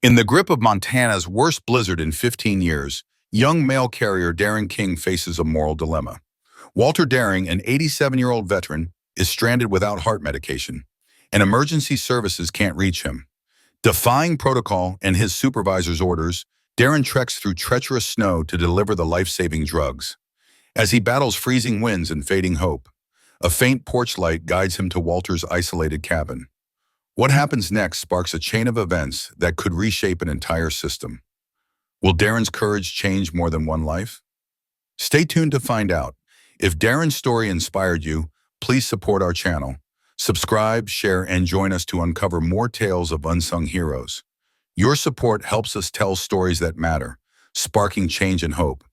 In the grip of Montana's worst blizzard in 15 years, young mail carrier Darren King faces a moral dilemma. Walter Daring, an 87-year-old veteran, is stranded without heart medication, and emergency services can't reach him. Defying protocol and his supervisor's orders, Darren treks through treacherous snow to deliver the life-saving drugs. As he battles freezing winds and fading hope, a faint porch light guides him to Walter's isolated cabin. What happens next sparks a chain of events that could reshape an entire system. Will Darren's courage change more than one life? Stay tuned to find out. If Darren's story inspired you, please support our channel. Subscribe, share, and join us to uncover more tales of unsung heroes. Your support helps us tell stories that matter, sparking change and hope.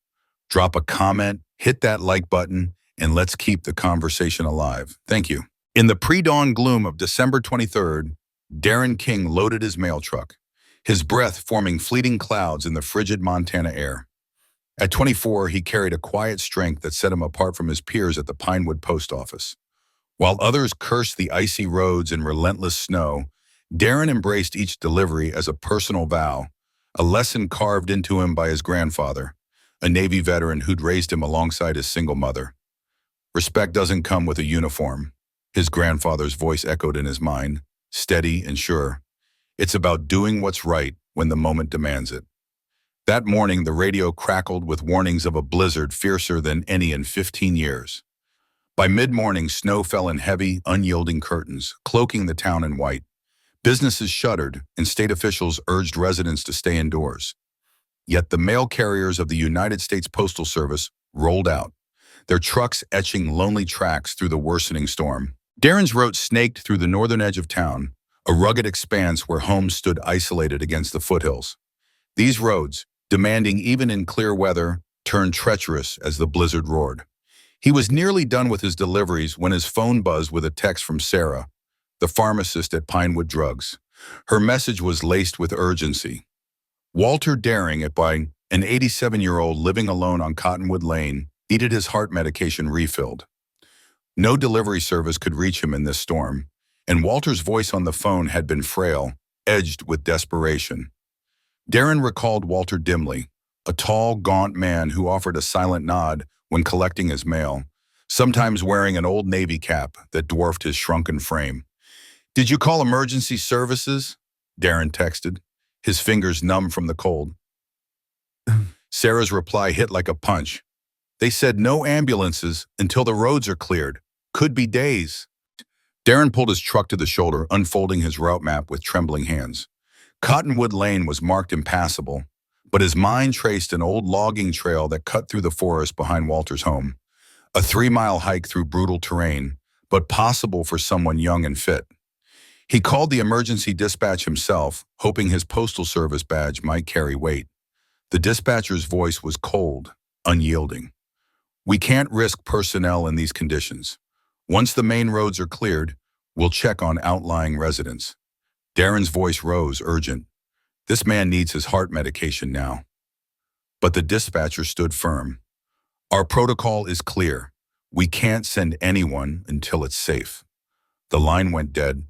Drop a comment, hit that like button, and let's keep the conversation alive. Thank you. In the pre-dawn gloom of December 23rd, Darren King loaded his mail truck, his breath forming fleeting clouds in the frigid Montana air. At 24, he carried a quiet strength that set him apart from his peers at the Pinewood post office. While others cursed the icy roads and relentless snow, Darren embraced each delivery as a personal vow, a lesson carved into him by his grandfather, a Navy veteran who'd raised him alongside his single mother. Respect doesn't come with a uniform, his grandfather's voice echoed in his mind, steady and sure. It's about doing what's right when the moment demands it. That morning, the radio crackled with warnings of a blizzard fiercer than any in 15 years. By mid-morning, snow fell in heavy, unyielding curtains, cloaking the town in white. Businesses shuttered, and state officials urged residents to stay indoors. Yet the mail carriers of the United States Postal Service rolled out, their trucks etching lonely tracks through the worsening storm. Darren's route snaked through the northern edge of town, a rugged expanse where homes stood isolated against the foothills. These roads, demanding even in clear weather, turned treacherous as the blizzard roared. He was nearly done with his deliveries when his phone buzzed with a text from Sarah, the pharmacist at Pinewood Drugs. Her message was laced with urgency. Walter Daring, an 87-year-old living alone on Cottonwood Lane, needed his heart medication refilled. No delivery service could reach him in this storm, and Walter's voice on the phone had been frail, edged with desperation. Darren recalled Walter dimly, a tall, gaunt man who offered a silent nod when collecting his mail, sometimes wearing an old Navy cap that dwarfed his shrunken frame. "Did you call emergency services?" Darren texted, his fingers numb from the cold. Sarah's reply hit like a punch. "They said no ambulances until the roads are cleared. Could be days." Darren pulled his truck to the shoulder, unfolding his route map with trembling hands. Cottonwood Lane was marked impassable, but his mind traced an old logging trail that cut through the forest behind Walter's home. A 3-mile hike through brutal terrain, but possible for someone young and fit. He called the emergency dispatch himself, hoping his postal service badge might carry weight. The dispatcher's voice was cold, unyielding. "We can't risk personnel in these conditions. Once the main roads are cleared, we'll check on outlying residents." Darren's voice rose, urgent. This man needs his heart medication now. But the dispatcher stood firm. "Our protocol is clear. We can't send anyone until it's safe." The line went dead.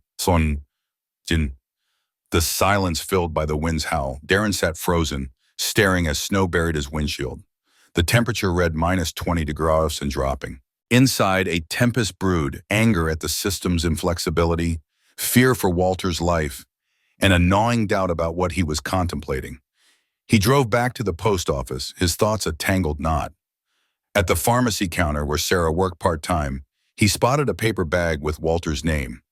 The silence filled by the wind's howl. Darren sat frozen, staring as snow buried his windshield. The temperature read -20 degrees and dropping. Inside, a tempest brewed, anger at the system's inflexibility, fear for Walter's life, and a gnawing doubt about what he was contemplating. He drove back to the post office, his thoughts a tangled knot. At the pharmacy counter where Sarah worked part-time, he spotted a paper bag with Walter's name.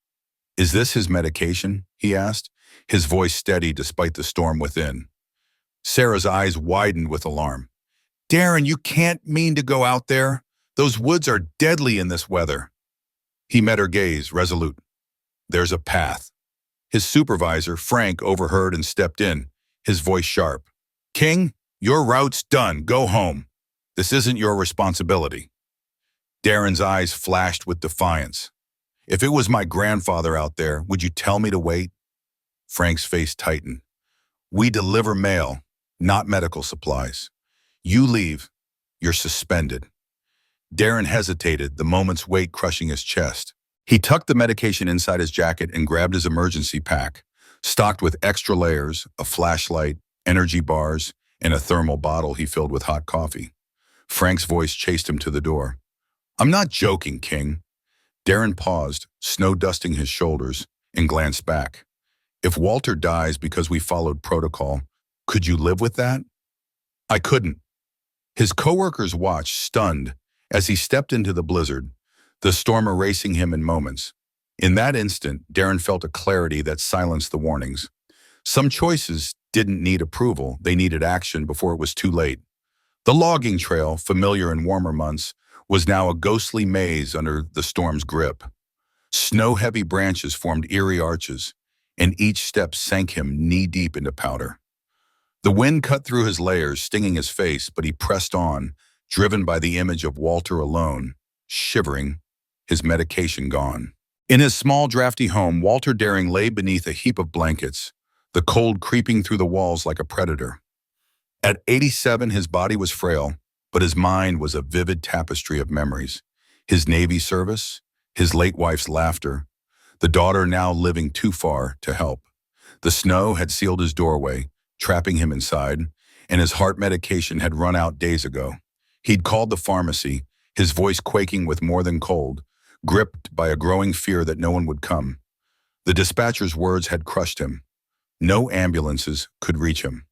"Is this his medication?" he asked, his voice steady despite the storm within. Sarah's eyes widened with alarm. "Darren, you can't mean to go out there. Those woods are deadly in this weather." He met her gaze, resolute. "There's a path." His supervisor, Frank, overheard and stepped in, his voice sharp. "King, your route's done. Go home. This isn't your responsibility." Darren's eyes flashed with defiance. "If it was my grandfather out there, would you tell me to wait?" Frank's face tightened. "We deliver mail, not medical supplies. You leave, you're suspended." Darren hesitated, the moment's weight crushing his chest. He tucked the medication inside his jacket and grabbed his emergency pack, stocked with extra layers, a flashlight, energy bars, and a thermal bottle he filled with hot coffee. Frank's voice chased him to the door. "I'm not joking, King." Darren paused, snow dusting his shoulders, and glanced back. "If Walter dies because we followed protocol, could you live with that?" "I couldn't." His coworkers watched, stunned, as he stepped into the blizzard, the storm erasing him in moments. In that instant, Darren felt a clarity that silenced the warnings. Some choices didn't need approval, they needed action before it was too late. The logging trail, familiar in warmer months, was now a ghostly maze under the storm's grip. Snow-heavy branches formed eerie arches, and each step sank him knee-deep into powder. The wind cut through his layers, stinging his face, but he pressed on, driven by the image of Walter alone, shivering, his medication gone. In his small, drafty home, Walter Daring lay beneath a heap of blankets, the cold creeping through the walls like a predator. At 87, his body was frail, but his mind was a vivid tapestry of memories. His Navy service, his late wife's laughter, the daughter now living too far to help. The snow had sealed his doorway, trapping him inside, and his heart medication had run out days ago. He'd called the pharmacy, his voice quaking with more than cold, gripped by a growing fear that no one would come. The dispatcher's words had crushed him. No ambulances could reach him.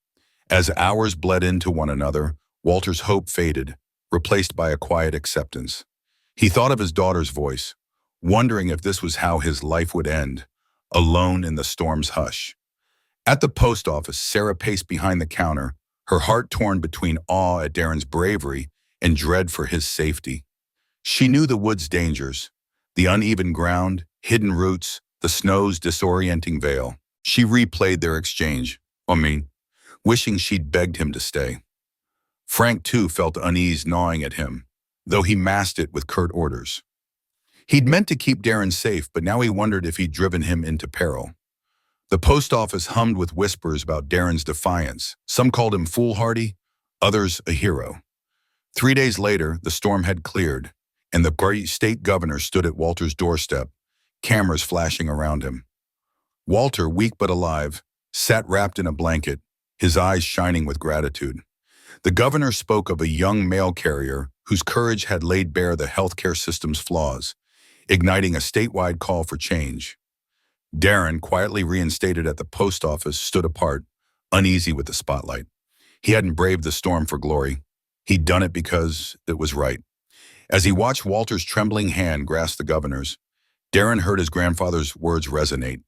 As hours bled into one another, Walter's hope faded, replaced by a quiet acceptance. He thought of his daughter's voice, wondering if this was how his life would end, alone in the storm's hush. At the post office, Sarah paced behind the counter, her heart torn between awe at Darren's bravery and dread for his safety. She knew the wood's dangers, the uneven ground, hidden roots, the snow's disorienting veil. She replayed their exchange, wishing she'd begged him to stay. Frank, too, felt unease gnawing at him, though he masked it with curt orders. He'd meant to keep Darren safe, but now he wondered if he'd driven him into peril. The post office hummed with whispers about Darren's defiance. Some called him foolhardy, others a hero. 3 days later, the storm had cleared, and the great state governor stood at Walter's doorstep, cameras flashing around him. Walter, weak but alive, sat wrapped in a blanket, his eyes shining with gratitude. The governor spoke of a young mail carrier whose courage had laid bare the healthcare system's flaws, igniting a statewide call for change. Darren, quietly reinstated at the post office, stood apart, uneasy with the spotlight. He hadn't braved the storm for glory. He'd done it because it was right. As he watched Walter's trembling hand grasp the governor's, Darren heard his grandfather's words resonate.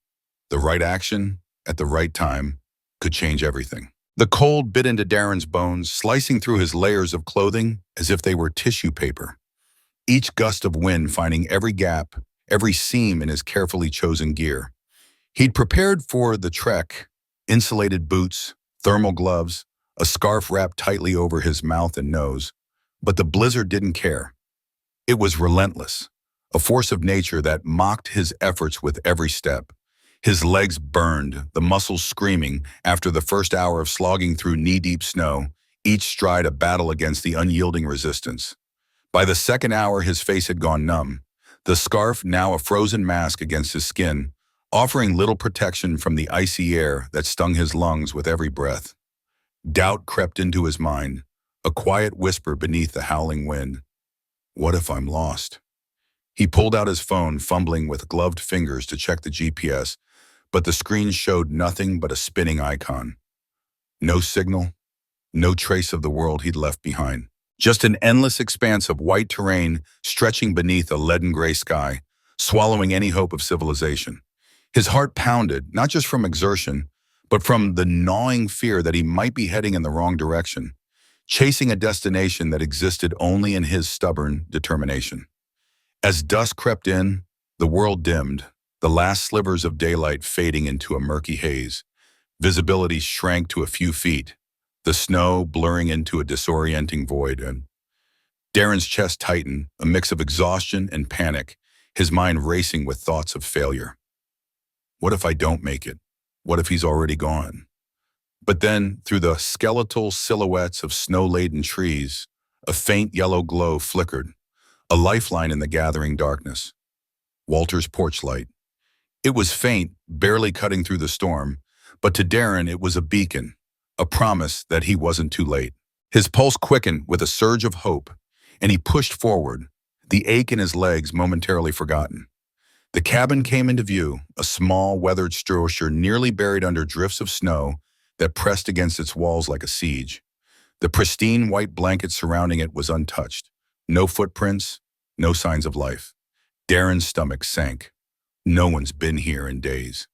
The right action, at the right time, could change everything. The cold bit into Darren's bones, slicing through his layers of clothing as if they were tissue paper. Each gust of wind finding every gap, every seam in his carefully chosen gear. He'd prepared for the trek, insulated boots, thermal gloves, a scarf wrapped tightly over his mouth and nose, but the blizzard didn't care. It was relentless, a force of nature that mocked his efforts with every step. His legs burned, the muscles screaming after the first hour of slogging through knee-deep snow, each stride a battle against the unyielding resistance. By the second hour, his face had gone numb, the scarf now a frozen mask against his skin, offering little protection from the icy air that stung his lungs with every breath. Doubt crept into his mind, a quiet whisper beneath the howling wind. What if I'm lost? He pulled out his phone, fumbling with gloved fingers to check the GPS, but the screen showed nothing but a spinning icon. No signal, no trace of the world he'd left behind. Just an endless expanse of white terrain stretching beneath a leaden gray sky, swallowing any hope of civilization. His heart pounded, not just from exertion, but from the gnawing fear that he might be heading in the wrong direction, chasing a destination that existed only in his stubborn determination. As dusk crept in, the world dimmed, the last slivers of daylight fading into a murky haze. Visibility shrank to a few feet, the snow blurring into a disorienting void, and Darren's chest tightened, a mix of exhaustion and panic, his mind racing with thoughts of failure. What if I don't make it? What if he's already gone? But then, through the skeletal silhouettes of snow-laden trees, a faint yellow glow flickered, a lifeline in the gathering darkness. Walter's porch light. It was faint, barely cutting through the storm, but to Darren it was a beacon, a promise that he wasn't too late. His pulse quickened with a surge of hope, and he pushed forward, the ache in his legs momentarily forgotten. The cabin came into view, a small, weathered structure nearly buried under drifts of snow that pressed against its walls like a siege. The pristine white blanket surrounding it was untouched. No footprints, no signs of life. Darren's stomach sank. No one's been here in days.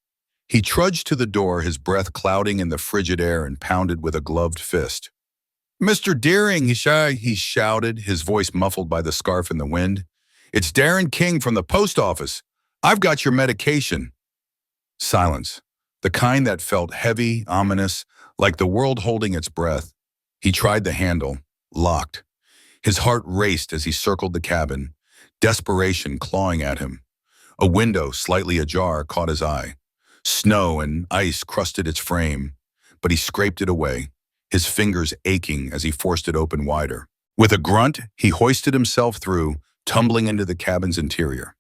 He trudged to the door, his breath clouding in the frigid air, and pounded with a gloved fist. "Mr. Deering," he shouted, his voice muffled by the scarf in the wind. "It's Darren King from the post office. I've got your medication." Silence, the kind that felt heavy, ominous, like the world holding its breath. He tried the handle, locked. His heart raced as he circled the cabin, desperation clawing at him. A window, slightly ajar, caught his eye. Snow and ice crusted its frame, but he scraped it away, his fingers aching as he forced it open wider. With a grunt, he hoisted himself through, tumbling into the cabin's interior.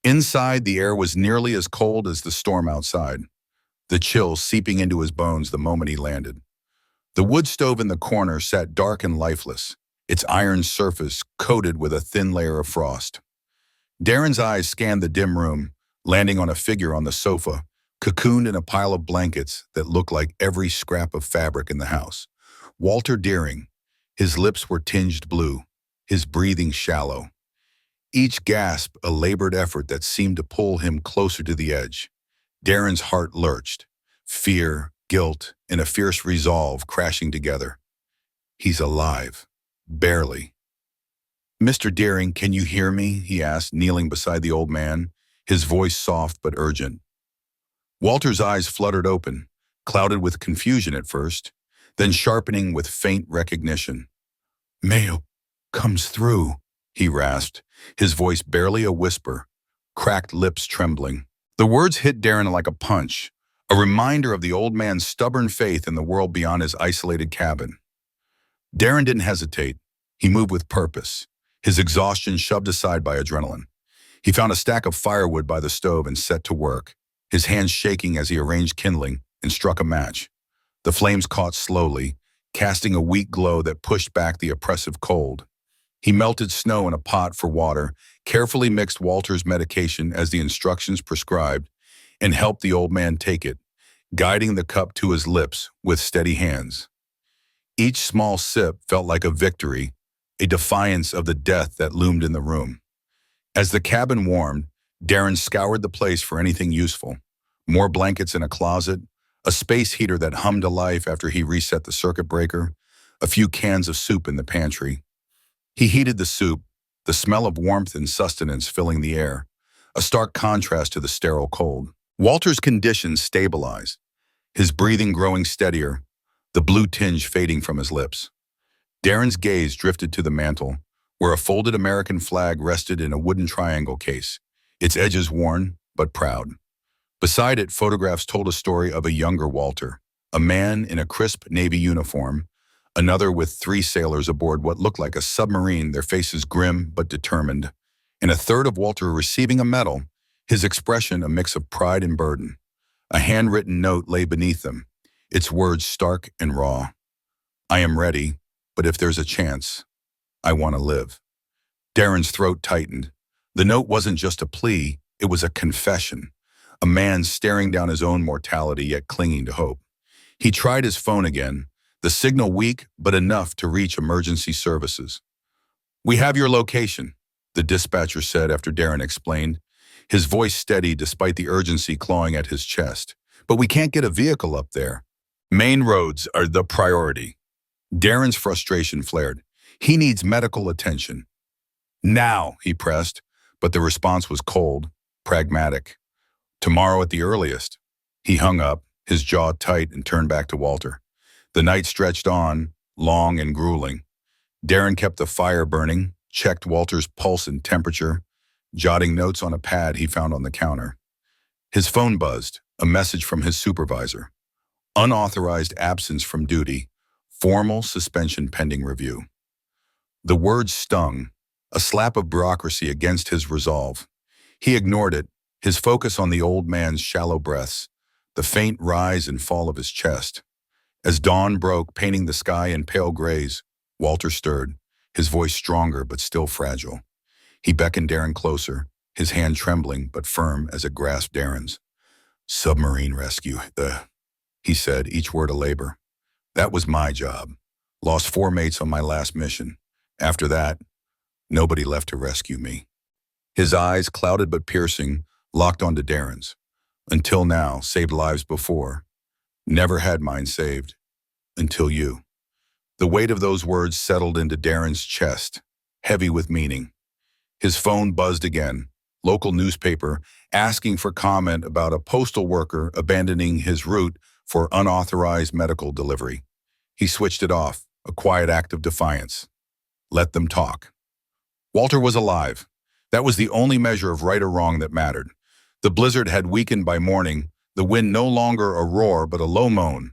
Inside, the air was nearly as cold as the storm outside, the chill seeping into his bones the moment he landed. The wood stove in the corner sat dark and lifeless, its iron surface coated with a thin layer of frost. Darren's eyes scanned the dim room, landing on a figure on the sofa, cocooned in a pile of blankets that looked like every scrap of fabric in the house. Walter Deering. His lips were tinged blue, his breathing shallow. Each gasp a labored effort that seemed to pull him closer to the edge. Darren's heart lurched, fear, guilt, and a fierce resolve crashing together. He's alive. Barely. "Mr. Deering, can you hear me?" he asked, kneeling beside the old man, his voice soft but urgent. Walter's eyes fluttered open, clouded with confusion at first, then sharpening with faint recognition. "Mail comes through," he rasped, his voice barely a whisper, cracked lips trembling. The words hit Darren like a punch, a reminder of the old man's stubborn faith in the world beyond his isolated cabin. Darren didn't hesitate. He moved with purpose, his exhaustion shoved aside by adrenaline. He found a stack of firewood by the stove and set to work, his hands shaking as he arranged kindling and struck a match. The flames caught slowly, casting a weak glow that pushed back the oppressive cold. He melted snow in a pot for water, carefully mixed Walter's medication as the instructions prescribed, and helped the old man take it, guiding the cup to his lips with steady hands. Each small sip felt like a victory, a defiance of the death that loomed in the room. As the cabin warmed, Darren scoured the place for anything useful. More blankets in a closet, a space heater that hummed to life after he reset the circuit breaker, a few cans of soup in the pantry. He heated the soup, the smell of warmth and sustenance filling the air, a stark contrast to the sterile cold. Walter's condition stabilized, his breathing growing steadier, the blue tinge fading from his lips. Darren's gaze drifted to the mantel, where a folded American flag rested in a wooden triangle case, its edges worn but proud. Beside it, photographs told a story of a younger Walter, a man in a crisp Navy uniform, another with 3 sailors aboard what looked like a submarine, their faces grim but determined, and a third of Walter receiving a medal, his expression a mix of pride and burden. A handwritten note lay beneath them, its words stark and raw. "I am ready, but if there's a chance, I want to live." Darren's throat tightened. The note wasn't just a plea, it was a confession, a man staring down his own mortality yet clinging to hope. He tried his phone again, the signal weak but enough to reach emergency services. "We have your location," the dispatcher said after Darren explained, his voice steady despite the urgency clawing at his chest. "But we can't get a vehicle up there. Main roads are the priority." Darren's frustration flared. He needs medical attention. "Now," he pressed, but the response was cold, pragmatic. "Tomorrow at the earliest." He hung up, his jaw tight, and turned back to Walter. The night stretched on, long and grueling. Darren kept the fire burning, checked Walter's pulse and temperature, jotting notes on a pad he found on the counter. His phone buzzed, a message from his supervisor. Unauthorized absence from duty, formal suspension pending review. The words stung, a slap of bureaucracy against his resolve. He ignored it, his focus on the old man's shallow breaths, the faint rise and fall of his chest. As dawn broke, painting the sky in pale grays, Walter stirred, his voice stronger but still fragile. He beckoned Darren closer, his hand trembling but firm as it grasped Darren's. "Submarine rescue, he said, each word a labor. "That was my job. Lost 4 mates on my last mission. After that, nobody left to rescue me." His eyes, clouded but piercing, locked onto Darren's. "Until now, saved lives before. Never had mine saved. Until you." The weight of those words settled into Darren's chest, heavy with meaning. His phone buzzed again. Local newspaper asking for comment about a postal worker abandoning his route for unauthorized medical delivery. He switched it off, a quiet act of defiance. Let them talk. Walter was alive. That was the only measure of right or wrong that mattered. The blizzard had weakened by morning, the wind no longer a roar but a low moan.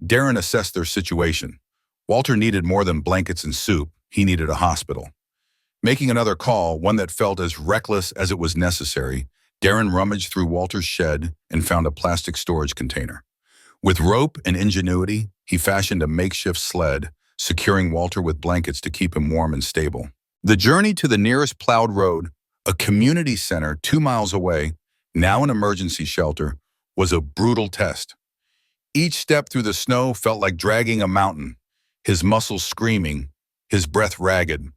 Darren assessed their situation. Walter needed more than blankets and soup. He needed a hospital. Making another call, one that felt as reckless as it was necessary, Darren rummaged through Walter's shed and found a plastic storage container. With rope and ingenuity, he fashioned a makeshift sled, securing Walter with blankets to keep him warm and stable. The journey to the nearest plowed road, a community center 2 miles away, now an emergency shelter, was a brutal test. Each step through the snow felt like dragging a mountain, his muscles screaming, his breath ragged.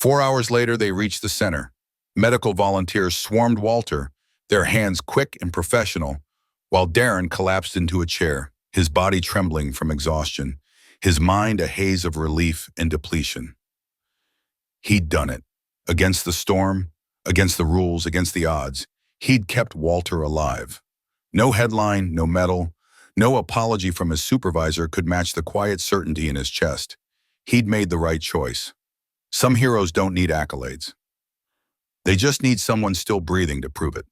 4 hours later, they reached the center. Medical volunteers swarmed Walter, their hands quick and professional, while Darren collapsed into a chair, his body trembling from exhaustion, his mind a haze of relief and depletion. He'd done it. Against the storm, against the rules, against the odds, he'd kept Walter alive. No headline, no medal, no apology from his supervisor could match the quiet certainty in his chest. He'd made the right choice. Some heroes don't need accolades. They just need someone still breathing to prove it.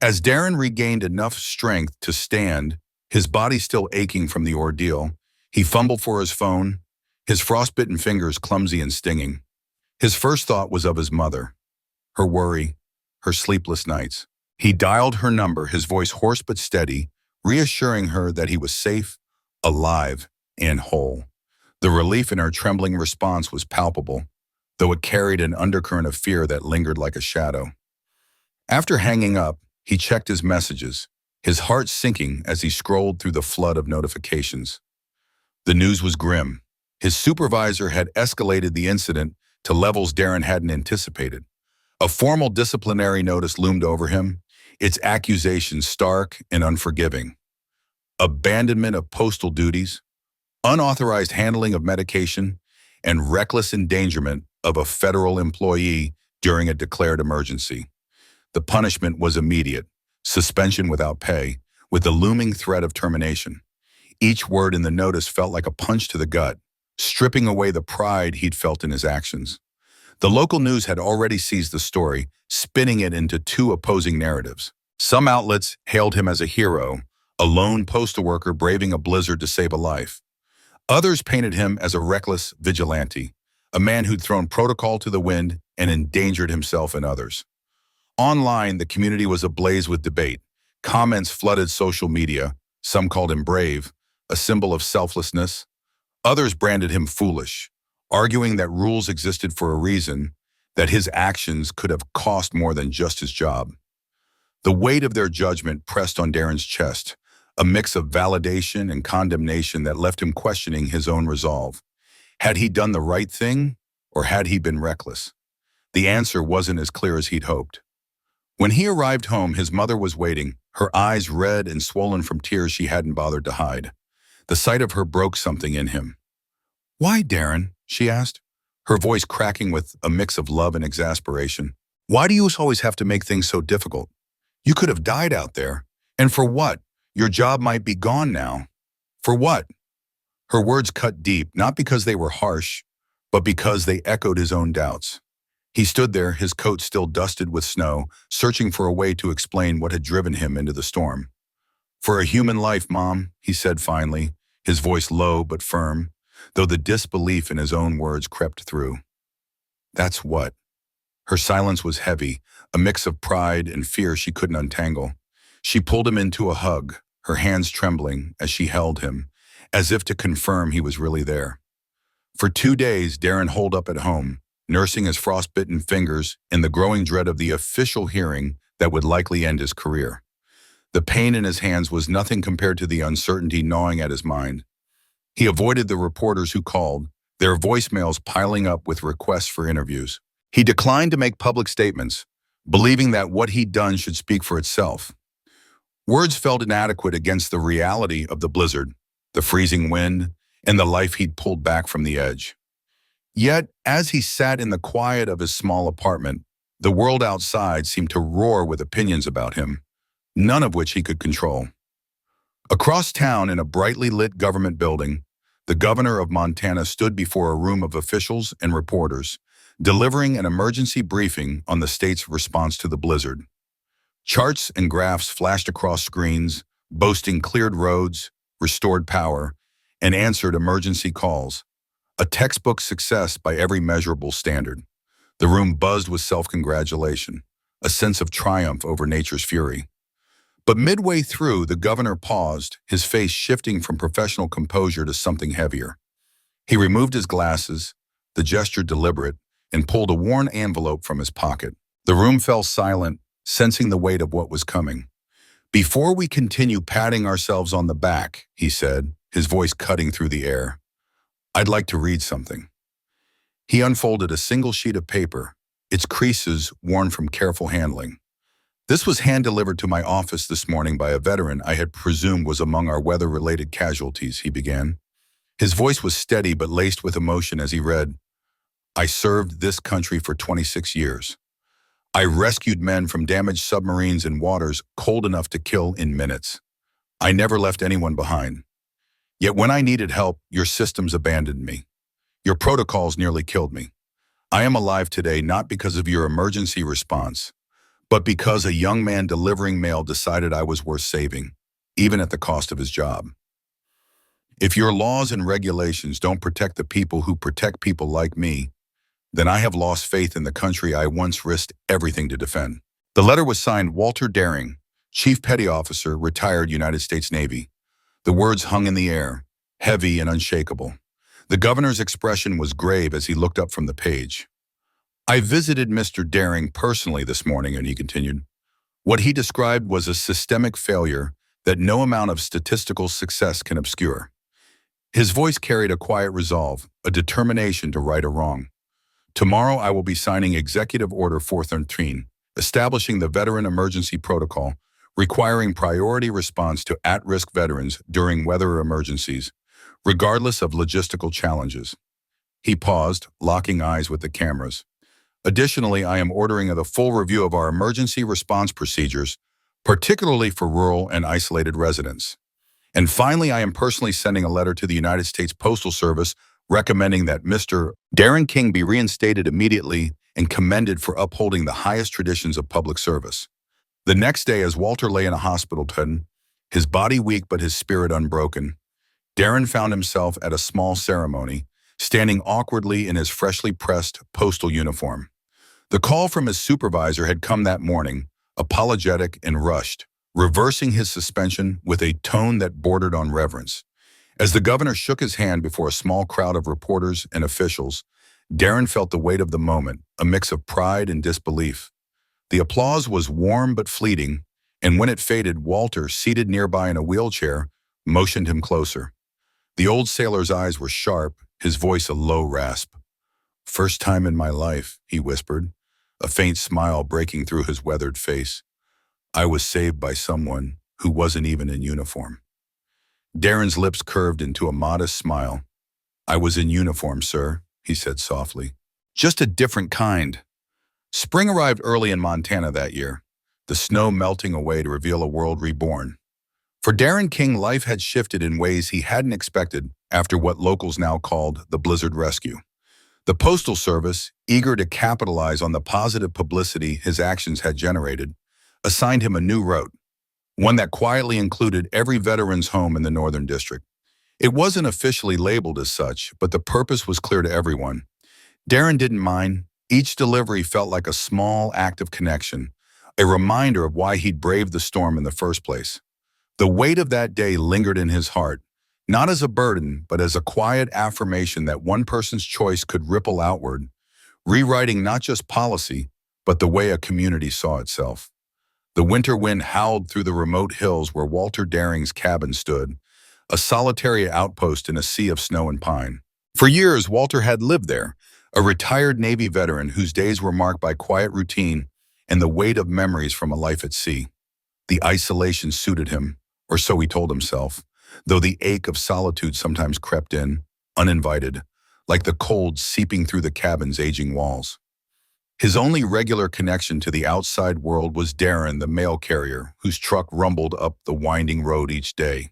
As Darren regained enough strength to stand, his body still aching from the ordeal, he fumbled for his phone, his frostbitten fingers clumsy and stinging. His first thought was of his mother, her worry, her sleepless nights. He dialed her number, his voice hoarse but steady, reassuring her that he was safe, alive, and whole. The relief in her trembling response was palpable, though it carried an undercurrent of fear that lingered like a shadow. After hanging up, he checked his messages, his heart sinking as he scrolled through the flood of notifications. The news was grim. His supervisor had escalated the incident to levels Darren hadn't anticipated. A formal disciplinary notice loomed over him, its accusations stark and unforgiving. Abandonment of postal duties, unauthorized handling of medication, and reckless endangerment of a federal employee during a declared emergency. The punishment was immediate, suspension without pay, with the looming threat of termination. Each word in the notice felt like a punch to the gut, stripping away the pride he'd felt in his actions. The local news had already seized the story, spinning it into 2 opposing narratives. Some outlets hailed him as a hero, a lone postal worker braving a blizzard to save a life. Others painted him as a reckless vigilante, a man who'd thrown protocol to the wind and endangered himself and others. Online, the community was ablaze with debate. Comments flooded social media. Some called him brave, a symbol of selflessness. Others branded him foolish, arguing that rules existed for a reason, that his actions could have cost more than just his job. The weight of their judgment pressed on Darren's chest, a mix of validation and condemnation that left him questioning his own resolve. Had he done the right thing, or had he been reckless? The answer wasn't as clear as he'd hoped. When he arrived home, his mother was waiting, her eyes red and swollen from tears she hadn't bothered to hide. The sight of her broke something in him. "Why, Darren?" she asked, her voice cracking with a mix of love and exasperation. "Why do you always have to make things so difficult? You could have died out there. And for what? Your job might be gone now. For what?" Her words cut deep, not because they were harsh, but because they echoed his own doubts. He stood there, his coat still dusted with snow, searching for a way to explain what had driven him into the storm. "For a human life, Mom," he said finally, his voice low but firm, though the disbelief in his own words crept through. "That's what." Her silence was heavy, a mix of pride and fear she couldn't untangle. She pulled him into a hug, her hands trembling as she held him, as if to confirm he was really there. For 2 days, Darren holed up at home, nursing his frostbitten fingers in the growing dread of the official hearing that would likely end his career. The pain in his hands was nothing compared to the uncertainty gnawing at his mind. He avoided the reporters who called, their voicemails piling up with requests for interviews. He declined to make public statements, believing that what he'd done should speak for itself. Words felt inadequate against the reality of the blizzard, the freezing wind, and the life he'd pulled back from the edge. Yet, as he sat in the quiet of his small apartment, the world outside seemed to roar with opinions about him, none of which he could control. Across town in a brightly lit government building, the governor of Montana stood before a room of officials and reporters, delivering an emergency briefing on the state's response to the blizzard. Charts and graphs flashed across screens, boasting cleared roads, restored power, and answered emergency calls, a textbook success by every measurable standard. The room buzzed with self-congratulation, a sense of triumph over nature's fury. But midway through, the governor paused, his face shifting from professional composure to something heavier. He removed his glasses, the gesture deliberate, and pulled a worn envelope from his pocket. The room fell silent, sensing the weight of what was coming. "Before we continue patting ourselves on the back," he said, his voice cutting through the air, "I'd like to read something." He unfolded a single sheet of paper, its creases worn from careful handling. "This was hand-delivered to my office this morning by a veteran I had presumed was among our weather-related casualties," he began. His voice was steady but laced with emotion as he read, "I served this country for 26 years. I rescued men from damaged submarines in waters cold enough to kill in minutes. I never left anyone behind. Yet when I needed help, your systems abandoned me. Your protocols nearly killed me. I am alive today not because of your emergency response, but because a young man delivering mail decided I was worth saving, even at the cost of his job. If your laws and regulations don't protect the people who protect people like me, then I have lost faith in the country I once risked everything to defend." The letter was signed Walter Daring, Chief Petty Officer, retired United States Navy. The words hung in the air, heavy and unshakable. The governor's expression was grave as he looked up from the page. "I visited Mr. Daring personally this morning," and he continued. "What he described was a systemic failure that no amount of statistical success can obscure." His voice carried a quiet resolve, a determination to right a wrong. "Tomorrow I will be signing Executive Order 413, establishing the Veteran Emergency Protocol, requiring priority response to at-risk veterans during weather emergencies, regardless of logistical challenges." He paused, locking eyes with the cameras. "Additionally, I am ordering the full review of our emergency response procedures, particularly for rural and isolated residents. And finally, I am personally sending a letter to the United States Postal Service recommending that Mr. Darren King be reinstated immediately and commended for upholding the highest traditions of public service." The next day, as Walter lay in a hospital bed, his body weak but his spirit unbroken, Darren found himself at a small ceremony, standing awkwardly in his freshly pressed postal uniform. The call from his supervisor had come that morning, apologetic and rushed, reversing his suspension with a tone that bordered on reverence. As the governor shook his hand before a small crowd of reporters and officials, Darren felt the weight of the moment, a mix of pride and disbelief. The applause was warm but fleeting, and when it faded, Walter, seated nearby in a wheelchair, motioned him closer. The old sailor's eyes were sharp, his voice a low rasp. "First time in my life," he whispered, a faint smile breaking through his weathered face. "I was saved by someone who wasn't even in uniform." Darren's lips curved into a modest smile. "I was in uniform, sir," he said softly. "Just a different kind." Spring arrived early in Montana that year, the snow melting away to reveal a world reborn. For Darren King, life had shifted in ways he hadn't expected after what locals now called the Blizzard Rescue. The Postal Service, eager to capitalize on the positive publicity his actions had generated, assigned him a new route, one that quietly included every veteran's home in the Northern District. It wasn't officially labeled as such, but the purpose was clear to everyone. Darren didn't mind, Each delivery felt like a small act of connection, a reminder of why he'd braved the storm in the first place. The weight of that day lingered in his heart, not as a burden, but as a quiet affirmation that one person's choice could ripple outward, rewriting not just policy, but the way a community saw itself. The winter wind howled through the remote hills where Walter Daring's cabin stood, a solitary outpost in a sea of snow and pine. For years, Walter had lived there, a retired Navy veteran whose days were marked by quiet routine and the weight of memories from a life at sea. The isolation suited him, or so he told himself, though the ache of solitude sometimes crept in, uninvited, like the cold seeping through the cabin's aging walls. His only regular connection to the outside world was Darren, the mail carrier, whose truck rumbled up the winding road each day.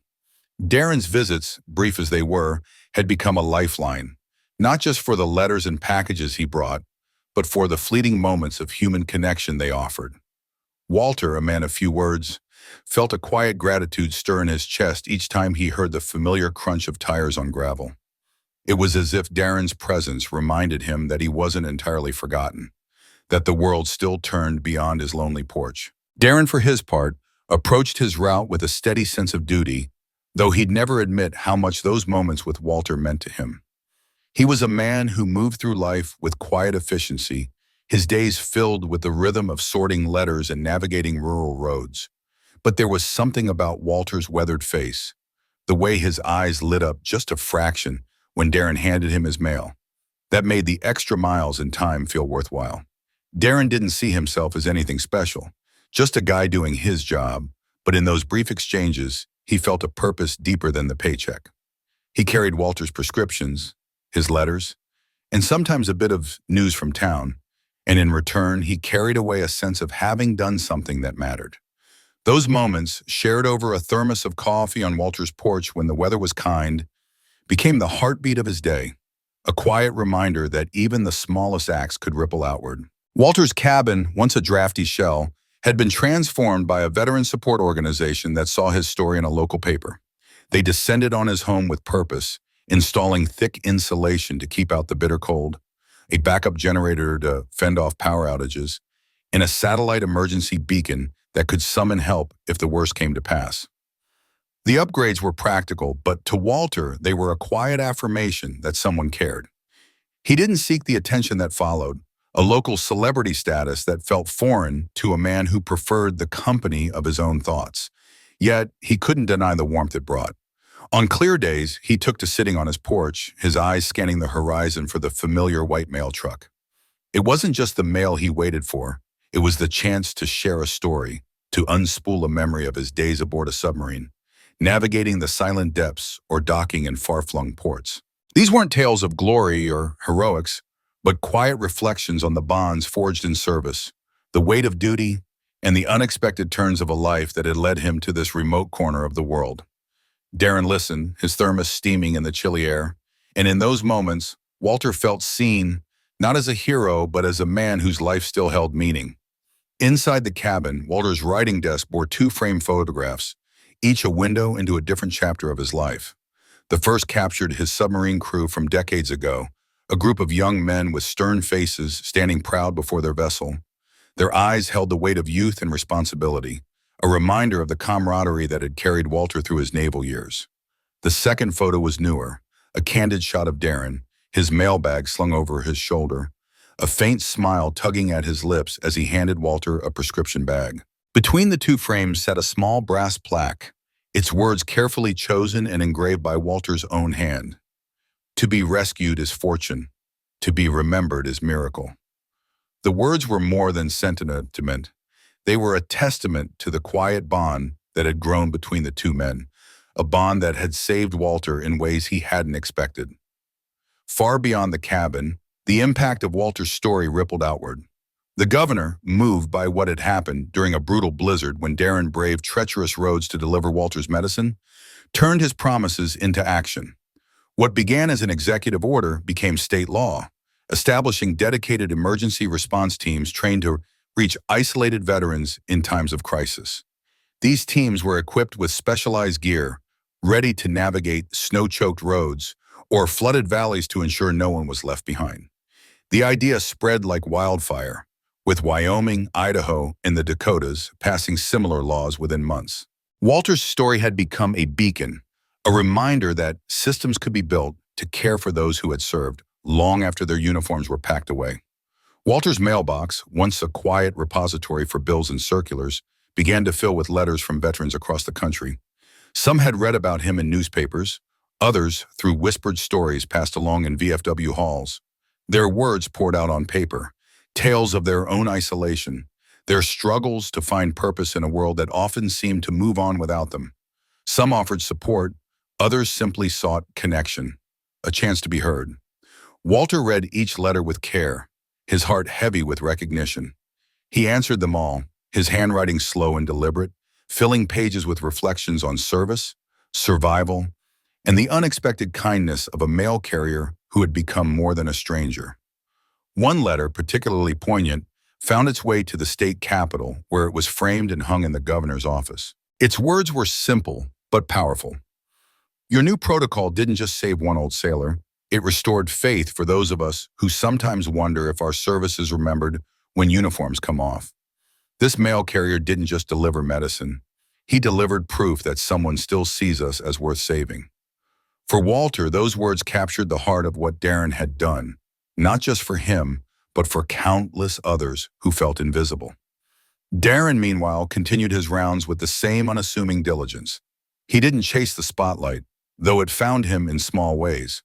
Darren's visits, brief as they were, had become a lifeline, not just for the letters and packages he brought, but for the fleeting moments of human connection they offered. Walter, a man of few words, felt a quiet gratitude stir in his chest each time he heard the familiar crunch of tires on gravel. It was as if Darren's presence reminded him that he wasn't entirely forgotten, that the world still turned beyond his lonely porch. Darren, for his part, approached his route with a steady sense of duty, though he'd never admit how much those moments with Walter meant to him. He was a man who moved through life with quiet efficiency, his days filled with the rhythm of sorting letters and navigating rural roads. But there was something about Walter's weathered face, the way his eyes lit up just a fraction when Darren handed him his mail, that made the extra miles and time feel worthwhile. Darren didn't see himself as anything special, just a guy doing his job, but in those brief exchanges, he felt a purpose deeper than the paycheck. He carried Walter's prescriptions, his letters, and sometimes a bit of news from town, and in return, he carried away a sense of having done something that mattered. Those moments, shared over a thermos of coffee on Walter's porch when the weather was kind, became the heartbeat of his day, a quiet reminder that even the smallest acts could ripple outward. Walter's cabin, once a drafty shell, had been transformed by a veteran support organization that saw his story in a local paper. They descended on his home with purpose, installing thick insulation to keep out the bitter cold, a backup generator to fend off power outages, and a satellite emergency beacon that could summon help if the worst came to pass. The upgrades were practical, but to Walter, they were a quiet affirmation that someone cared. He didn't seek the attention that followed, a local celebrity status that felt foreign to a man who preferred the company of his own thoughts. Yet, he couldn't deny the warmth it brought. On clear days, he took to sitting on his porch, his eyes scanning the horizon for the familiar white mail truck. It wasn't just the mail he waited for, it was the chance to share a story, to unspool a memory of his days aboard a submarine, navigating the silent depths or docking in far-flung ports. These weren't tales of glory or heroics, but quiet reflections on the bonds forged in service, the weight of duty, and the unexpected turns of a life that had led him to this remote corner of the world. Darren listened, his thermos steaming in the chilly air, and in those moments, Walter felt seen, not as a hero, but as a man whose life still held meaning. Inside the cabin, Walter's writing desk bore two framed photographs, each a window into a different chapter of his life. The first captured his submarine crew from decades ago, a group of young men with stern faces standing proud before their vessel. Their eyes held the weight of youth and responsibility, a reminder of the camaraderie that had carried Walter through his naval years. The second photo was newer, a candid shot of Darren, his mailbag slung over his shoulder, a faint smile tugging at his lips as he handed Walter a prescription bag. Between the two frames sat a small brass plaque, its words carefully chosen and engraved by Walter's own hand. To be rescued is fortune, to be remembered is miracle. The words were more than sentiment. They were a testament to the quiet bond that had grown between the two men, a bond that had saved Walter in ways he hadn't expected. Far beyond the cabin, the impact of Walter's story rippled outward. The governor, moved by what had happened during a brutal blizzard when Darren braved treacherous roads to deliver Walter's medicine, turned his promises into action. What began as an executive order became state law, establishing dedicated emergency response teams trained to reach isolated veterans in times of crisis. These teams were equipped with specialized gear, ready to navigate snow-choked roads or flooded valleys to ensure no one was left behind. The idea spread like wildfire, with Wyoming, Idaho, and the Dakotas passing similar laws within months. Walter's story had become a beacon, a reminder that systems could be built to care for those who had served long after their uniforms were packed away. Walter's mailbox, once a quiet repository for bills and circulars, began to fill with letters from veterans across the country. Some had read about him in newspapers, others through whispered stories passed along in VFW halls. Their words poured out on paper, tales of their own isolation, their struggles to find purpose in a world that often seemed to move on without them. Some offered support, others simply sought connection, a chance to be heard. Walter read each letter with care, his heart heavy with recognition. He answered them all, his handwriting slow and deliberate, filling pages with reflections on service, survival, and the unexpected kindness of a mail carrier who had become more than a stranger. One letter, particularly poignant, found its way to the state capitol, where it was framed and hung in the governor's office. Its words were simple but powerful. Your new protocol didn't just save one old sailor, it restored faith for those of us who sometimes wonder if our service is remembered when uniforms come off. This mail carrier didn't just deliver medicine, he delivered proof that someone still sees us as worth saving. For Walter, those words captured the heart of what Darren had done, not just for him, but for countless others who felt invisible. Darren, meanwhile, continued his rounds with the same unassuming diligence. He didn't chase the spotlight, though it found him in small ways.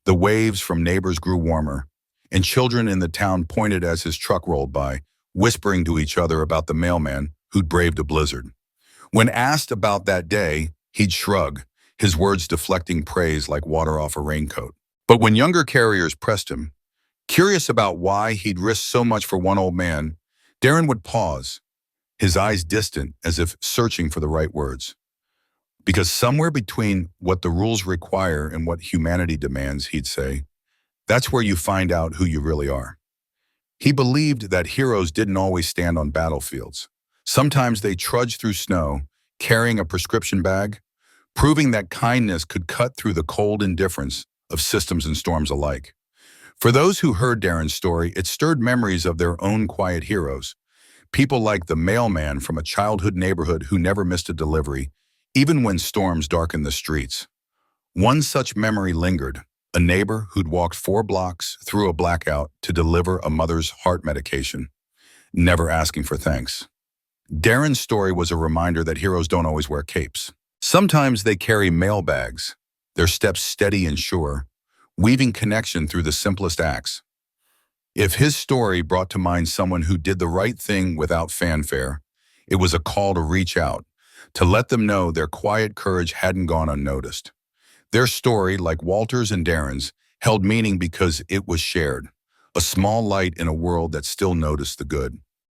The waves from neighbors grew warmer, and children in the town pointed as his truck rolled by, whispering to each other about the mailman who'd braved a blizzard. When asked about that day, he'd shrug, his words deflecting praise like water off a raincoat. But when younger carriers pressed him, curious about why he'd risked so much for one old man, Darren would pause, his eyes distant as if searching for the right words. Because somewhere between what the rules require and what humanity demands, he'd say, that's where you find out who you really are. He believed that heroes didn't always stand on battlefields. Sometimes they trudged through snow, carrying a prescription bag, proving that kindness could cut through the cold indifference of systems and storms alike. For those who heard Darren's story, it stirred memories of their own quiet heroes, people like the mailman from a childhood neighborhood who never missed a delivery, even when storms darkened the streets. One such memory lingered, a neighbor who'd walked 4 blocks through a blackout to deliver a mother's heart medication, never asking for thanks. Darren's story was a reminder that heroes don't always wear capes. Sometimes they carry mail bags, their steps steady and sure, weaving connection through the simplest acts. If his story brought to mind someone who did the right thing without fanfare, it was a call to reach out, to let them know their quiet courage hadn't gone unnoticed. Their story, like Walter's and Darren's, held meaning because it was shared, a small light in a world that still noticed the good.